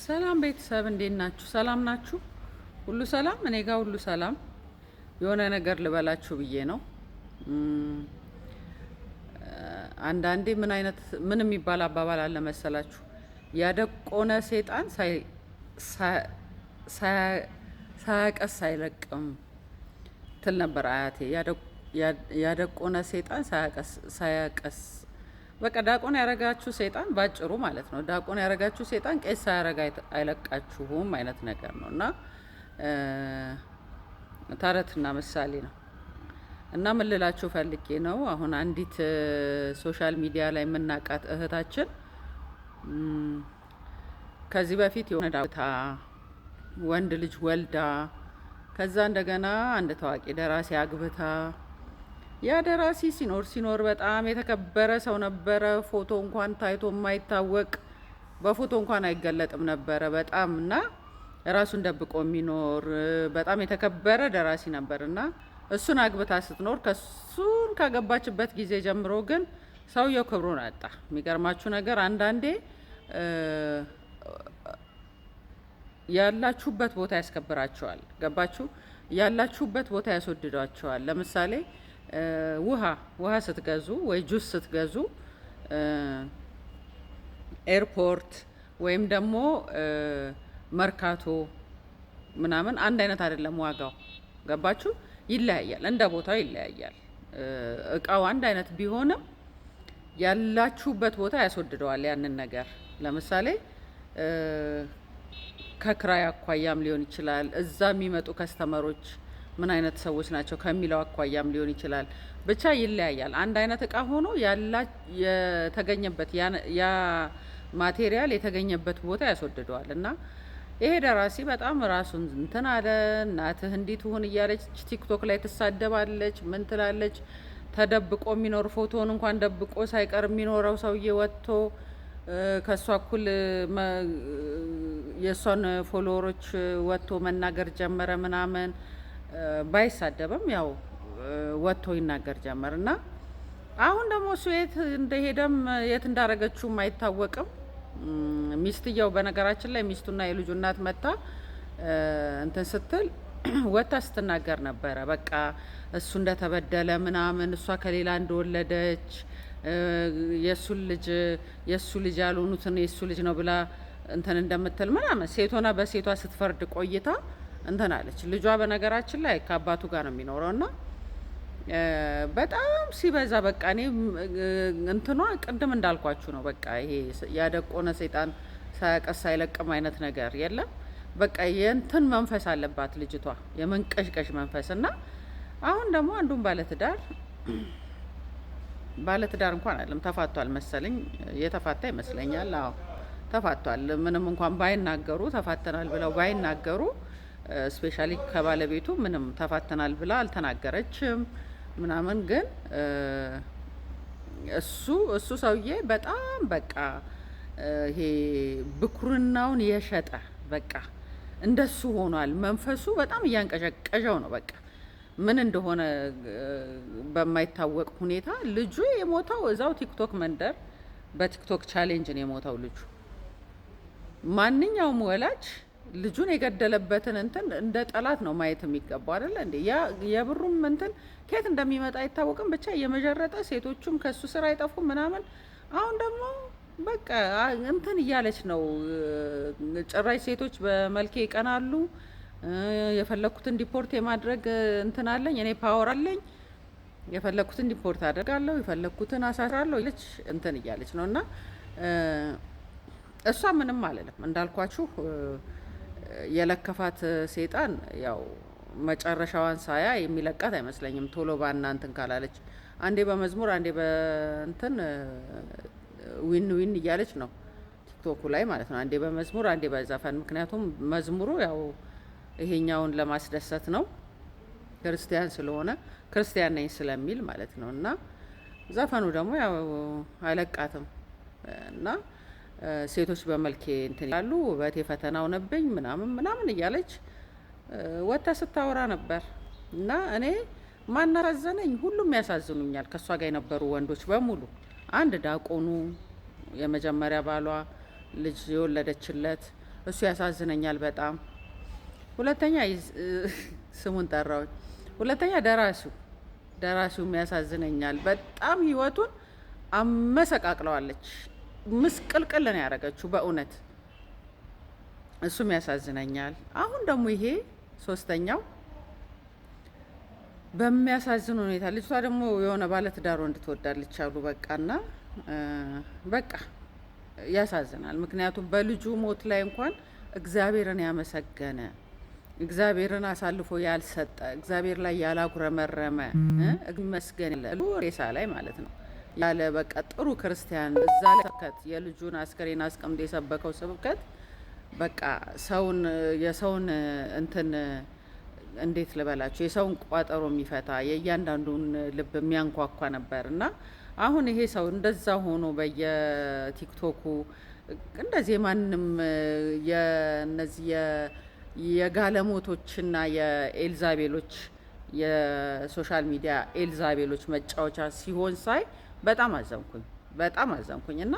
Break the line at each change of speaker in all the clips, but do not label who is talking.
ሰላም ቤተሰብ እንዴት ናችሁ? ሰላም ናችሁ? ሁሉ ሰላም? እኔ ጋር ሁሉ ሰላም። የሆነ ነገር ልበላችሁ ብዬ ነው። አንዳንዴ ምን የሚባል አባባል አለ መሰላችሁ? ያደቆነ ሰይጣን ሳያቀስ አይለቅም ትል ነበር አያቴ። ያደቆነ ሰይጣን ሳያቀስ በቃ ዳቆን ያረጋችሁ ሰይጣን ባጭሩ ማለት ነው። ዳቆን ያረጋችሁ ሰይጣን ቄስ ሳያረጋ አይለቃችሁም አይነት ነገር ነው እና ተረትና ምሳሌ ነው። እና ምን ልላችሁ ፈልጌ ነው፣ አሁን አንዲት ሶሻል ሚዲያ ላይ የምናውቃት እህታችን ከዚህ በፊት የሆነ ዳታ ወንድ ልጅ ወልዳ ከዛ እንደገና አንድ ታዋቂ ደራሲ አግብታ ያ ደራሲ ሲኖር በጣም የተከበረ ሰው ነበረ። ፎቶ እንኳን ታይቶ የማይታወቅ በፎቶ እንኳን አይገለጥም ነበረ በጣም እና ራሱን ደብቆ የሚኖር በጣም የተከበረ ደራሲ ነበር እና እሱን አግብታ ስትኖር ከሱን ካገባችበት ጊዜ ጀምሮ ግን ሰውየው ክብሩን አጣ። የሚገርማችሁ ነገር አንዳንዴ ያላችሁበት ቦታ ያስከብራቸዋል። ገባችሁ? ያላችሁበት ቦታ ያስወድዷቸዋል። ለምሳሌ ውሃ ስትገዙ ወይ ጁስ ስትገዙ ኤርፖርት ወይም ደግሞ መርካቶ ምናምን አንድ አይነት አይደለም ዋጋው። ገባችሁ? ይለያያል፣ እንደ ቦታው ይለያያል። እቃው አንድ አይነት ቢሆንም ያላችሁበት ቦታ ያስወድደዋል ያንን ነገር። ለምሳሌ ከክራይ አኳያም ሊሆን ይችላል። እዛ የሚመጡ ከስተመሮች ምን አይነት ሰዎች ናቸው ከሚለው አኳያም ሊሆን ይችላል። ብቻ ይለያያል። አንድ አይነት እቃ ሆኖ የተገኘበት ያ ማቴሪያል የተገኘበት ቦታ ያስወድደዋል። እና ይሄ ደራሲ በጣም ራሱን እንትን አለ። እናትህ እንዲት ሁን እያለች ቲክቶክ ላይ ትሳደባለች፣ ምን ትላለች። ተደብቆ የሚኖር ፎቶውን እንኳን ደብቆ ሳይቀር የሚኖረው ሰውዬ ወጥቶ ከሷ እኩል የሷን ፎሎወሮች ወጥቶ መናገር ጀመረ ምናምን። ባይሳደብም ያው ወጥቶ ይናገር ጀመር እና አሁን ደግሞ እሱ የት እንደሄደም የት እንዳረገችውም አይታወቅም። ሚስትየው በነገራችን ላይ ሚስቱና የልጁ እናት መታ እንትን ስትል ወጥታ ስትናገር ነበረ። በቃ እሱ እንደተበደለ ምናምን፣ እሷ ከሌላ እንደወለደች የሱ ልጅ ያልሆኑትን የሱ ልጅ ነው ብላ እንትን እንደምትል ምናምን ሴት ሆና በሴቷ ስትፈርድ ቆይታ እንትን አለች። ልጇ በነገራችን ላይ ከአባቱ ጋር ነው የሚኖረው እና በጣም ሲበዛ በቃ እኔ እንትኗ ቅድም እንዳልኳችሁ ነው። በቃ ይሄ ያደቆነ ሰይጣን ሳያቀስ አይለቅም አይነት ነገር የለም። በቃ የእንትን መንፈስ አለባት ልጅቷ፣ የመንቀሽቀሽ መንፈስ እና አሁን ደግሞ አንዱን ባለትዳር እንኳን አይደለም ተፋቷል መሰለኝ፣ የተፋታ ይመስለኛል። አዎ ተፋቷል። ምንም እንኳን ባይናገሩ ተፋተናል ብለው ባይናገሩ ስፔሻሊ ከባለቤቱ ምንም ተፋተናል ብላ አልተናገረችም ምናምን። ግን እሱ ሰውዬ በጣም በቃ ይሄ ብኩርናውን የሸጠ በቃ እንደሱ ሆኗል። መንፈሱ በጣም እያንቀዠቀዠው ነው። በቃ ምን እንደሆነ በማይታወቅ ሁኔታ ልጁ የሞተው እዛው ቲክቶክ መንደር በቲክቶክ ቻሌንጅ ነው የሞተው ልጁ። ማንኛውም ወላጅ ልጁን የገደለበትን እንትን እንደ ጠላት ነው ማየት የሚገባው አይደለ እንዴ? የብሩም እንትን ከየት እንደሚመጣ አይታወቅም። ብቻ የመጀረጠ ሴቶቹም ከሱ ስራ አይጠፉም ምናምን። አሁን ደግሞ በቃ እንትን እያለች ነው። ጭራሽ ሴቶች በመልኬ ይቀናሉ። የፈለኩትን ዲፖርት የማድረግ እንትን አለኝ እኔ ፓወር አለኝ፣ የፈለኩትን ዲፖርት አደርጋለሁ፣ የፈለኩትን አሳስራለሁ ይለች እንትን እያለች ነው። እና እሷ ምንም አለለም እንዳልኳችሁ የለከፋት ሴጣን ያው መጨረሻዋን ሳያ የሚለቃት አይመስለኝም። ቶሎ ባና እንትን ካላለች አንዴ በመዝሙር አንዴ በእንትን ዊን እያለች ነው ቲክቶኩ ላይ ማለት ነው። አንዴ በመዝሙር አንዴ በዘፈን። ምክንያቱም መዝሙሩ ያው ይሄኛውን ለማስደሰት ነው፣ ክርስቲያን ስለሆነ ክርስቲያን ነኝ ስለሚል ማለት ነው። እና ዘፈኑ ደግሞ ያው አይለቃትም እና ሴቶች በመልኬ እንትን ያሉ ውበቴ ፈተና ሆነብኝ ምናምን እያለች ወጥታ ስታወራ ነበር። እና እኔ ማናሳዘነኝ ሁሉም ያሳዝኑኛል። ከሷ ጋር የነበሩ ወንዶች በሙሉ አንድ ዳቆኑ የመጀመሪያ ባሏ ልጅ የወለደችለት እሱ ያሳዝነኛል በጣም። ሁለተኛ ስሙን ጠራሁኝ። ሁለተኛ ደራሲውም ያሳዝነኛል በጣም። ህይወቱን አመሰቃቅለዋለች፣ ምስቅልቅል ነው ያደረገችው በእውነት። እሱም ያሳዝነኛል። አሁን ደግሞ ይሄ ሶስተኛው በሚያሳዝን ሁኔታ ልጅቷ ደግሞ የሆነ ባለትዳር ወንድ ትወዳለች አሉ። በቃና በቃ ያሳዝናል። ምክንያቱም በልጁ ሞት ላይ እንኳን እግዚአብሔርን ያመሰገነ፣ እግዚአብሔርን አሳልፎ ያልሰጠ፣ እግዚአብሔር ላይ ያላጉረመረመ መስገን ሬሳ ላይ ማለት ነው ያለ በቃ ጥሩ ክርስቲያን እዛ ላይ ስብከት የልጁን አስከሬን አስቀምጦ የሰበከው ስብከት በቃ የሰውን እንትን እንዴት ልበላችሁ የሰውን ቋጠሮ የሚፈታ የእያንዳንዱን ልብ የሚያንኳኳ ነበር። እና አሁን ይሄ ሰው እንደዛ ሆኖ በየቲክቶኩ እንደዚህ የማንም የነዚህ የጋለሞቶችና የኤልዛቤሎች የሶሻል ሚዲያ ኤልዛቤሎች መጫወቻ ሲሆን ሳይ በጣም አዘንኩኝ። እና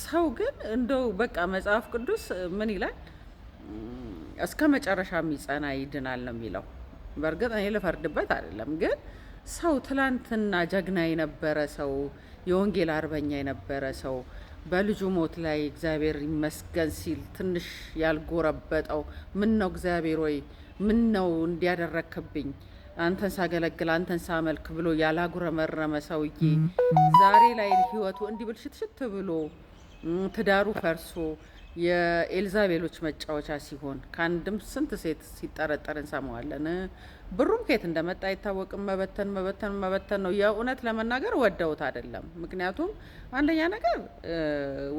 ሰው ግን እንደው በቃ መጽሐፍ ቅዱስ ምን ይላል? እስከ መጨረሻ የሚጸና ይድናል ነው የሚለው። በእርግጥ እኔ ልፈርድበት አይደለም፣ ግን ሰው ትላንትና ጀግና የነበረ ሰው፣ የወንጌል አርበኛ የነበረ ሰው በልጁ ሞት ላይ እግዚአብሔር ይመስገን ሲል ትንሽ ያልጎረበጠው ምን ነው እግዚአብሔር ወይ ምን ነው እንዲያደረክብኝ አንተን ሳገለግል አንተን ሳመልክ ብሎ ያላጉረመረመ ሰውዬ ዛሬ ላይ ህይወቱ እንዲህ ብልሽትሽት ብሎ ትዳሩ ፈርሶ የኤልዛቤሎች መጫወቻ ሲሆን ከአንድም ስንት ሴት ሲጠረጠር እንሰማዋለን። ብሩም ከየት እንደመጣ አይታወቅም። መበተን ነው። የእውነት ለመናገር ወደውት አይደለም። ምክንያቱም አንደኛ ነገር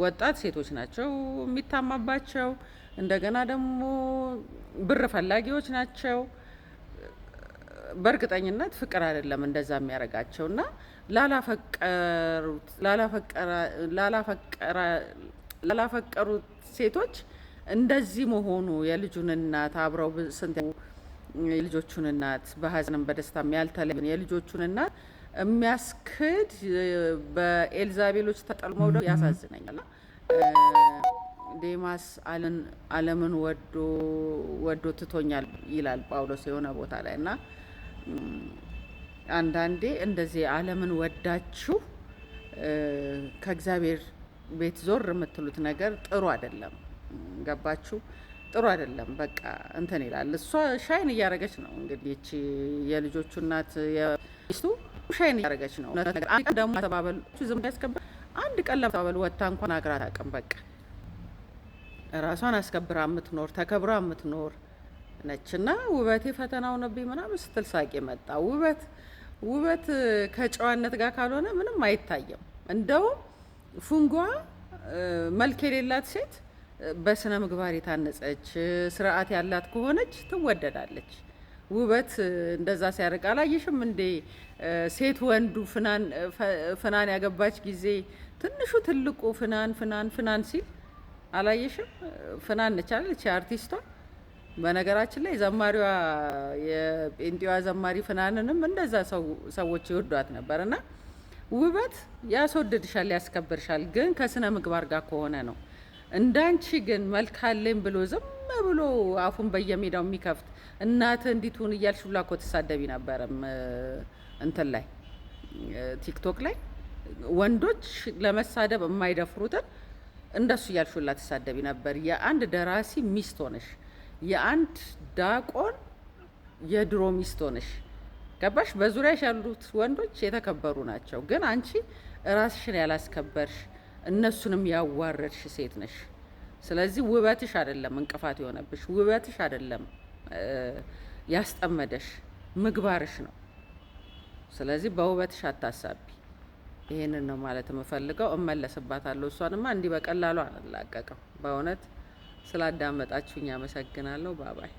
ወጣት ሴቶች ናቸው የሚታማባቸው፣ እንደገና ደግሞ ብር ፈላጊዎች ናቸው። በእርግጠኝነት ፍቅር አይደለም እንደዛ የሚያደርጋቸው እና ላላፈቀሩት ሴቶች እንደዚህ መሆኑ የልጁን እናት አብረው ስንት የልጆቹን እናት በሀዘንም በደስታም ያልተለዩን የልጆቹን እናት የሚያስክድ በኤልዛቤሎች ተጠልሞ ያሳዝነኛል። ዴማስ ዓለምን ወዶ ትቶኛል ይላል ጳውሎስ የሆነ ቦታ ላይ እና አንዳንዴ እንደዚህ ዓለምን ወዳችሁ ከእግዚአብሔር ቤት ዞር የምትሉት ነገር ጥሩ አይደለም። ገባችሁ? ጥሩ አይደለም። በቃ እንትን ይላል። እሷ ሻይን እያደረገች ነው እንግዲህ እቺ የልጆቹ እናት የሚስቱ ሻይን እያደረገች ነው። አንድ ደግሞ ተባበሉ ዝም ያስከብር አንድ ቀን ለተባበሉ ወጥታ እንኳን አግራት አቅም በቃ ራሷን አስከብራ የምትኖር ተከብራ የምትኖር ነችና ውበቴ ፈተና ሆነብኝ ምናምን ስትል ሳቄ መጣ። ውበት ከጨዋነት ጋር ካልሆነ ምንም አይታየም። እንደውም ፉንጓ መልክ የሌላት ሴት በስነ ምግባር የታነጸች ስርዓት ያላት ከሆነች ትወደዳለች። ውበት እንደዛ ሲያደርግ አላየሽም እንዴ? ሴት ወንዱ ፍናን ያገባች ጊዜ ትንሹ ትልቁ ፍናን ሲል አላየሽም? ፍናን ነች አይደል አርቲስቷ። በነገራችን ላይ ዘማሪዋ የጴንጤዋ ዘማሪ ፍናንንም እንደዛ ሰዎች ይወዷት ነበር። እና ውበት ያስወድድሻል፣ ያስከብርሻል፣ ግን ከስነ ምግባር ጋር ከሆነ ነው። እንዳንቺ ግን መልክ አለኝ ብሎ ዝም ብሎ አፉን በየሜዳው የሚከፍት እናት እንዲቱን እያልሽ ሁላ እኮ ትሳደቢ ነበረም እንትን ላይ ቲክቶክ ላይ ወንዶች ለመሳደብ የማይደፍሩትን እንደሱ እያልሽ ሁላ ትሳደቢ ነበር። የአንድ ደራሲ ሚስት ሆነሽ፣ የአንድ ዳቆን የድሮ ሚስት ሆነሽ ገባሽ? በዙሪያሽ ያሉት ወንዶች የተከበሩ ናቸው፣ ግን አንቺ ራስሽን ያላስከበርሽ እነሱንም ያዋረድሽ ሴት ነሽ። ስለዚህ ውበትሽ አይደለም እንቅፋት የሆነብሽ፣ ውበትሽ አይደለም ያስጠመደሽ፣ ምግባርሽ ነው። ስለዚህ በውበትሽ አታሳቢ። ይሄንን ነው ማለት የምፈልገው። እመለስባታለሁ። እሷንማ እንዲህ በቀላሉ አላቀቅም። በእውነት ስላዳመጣችሁኝ አመሰግናለሁ። ባባይ